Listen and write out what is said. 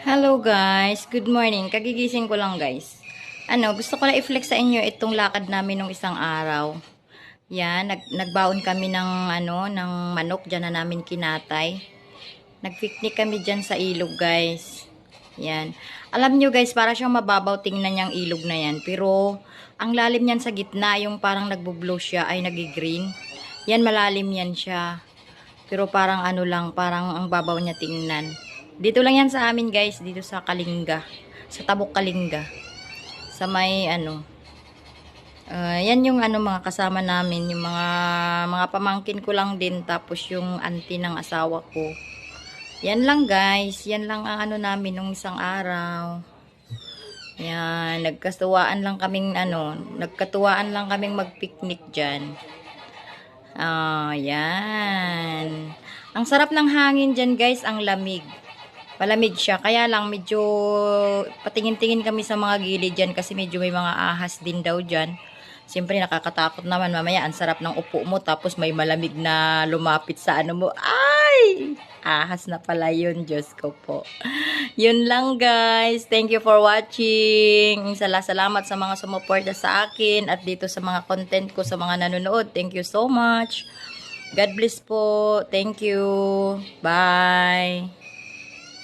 Hello guys, good morning. Kagigising ko lang guys. Gusto ko na i-flex sa inyo itong lakad namin nung isang araw. Yan, nagbaon kami ng ng manok diyan na namin kinatay. Nagpicnic kami diyan sa ilog guys. Yan. Alam nyo guys, para siyang mababaw tingnan yung ilog na yan. Pero ang lalim niyan sa gitna, yung parang nagbo-blow siya ay nagi-green. Yan, malalim yan siya. Pero parang lang, parang ang babaw niya tingnan. Dito lang yan sa amin guys, dito sa Kalinga. Sa Tabuk Kalinga. Sa may yan yung mga kasama namin, yung mga pamangkin ko lang din, tapos yung auntie ng asawa ko. Yan lang guys, yan lang ang namin nung isang araw. Yan, nagkatuwaan lang kaming mag-picnic diyan. Yan. Ang sarap ng hangin diyan guys, ang lamig. Palamig siya. Kaya lang medyo patingin-tingin kami sa mga gilid dyan kasi medyo may mga ahas din daw dyan. Siyempre nakakatakot naman. Mamaya ang sarap ng upo mo tapos may malamig na lumapit sa mo. Ay! Ahas na pala yun. Diyos ko po. Yun lang guys. Thank you for watching. Salamat sa mga sumuporta sa akin at dito sa mga content ko sa mga nanonood. Thank you so much. God bless po. Thank you. Bye.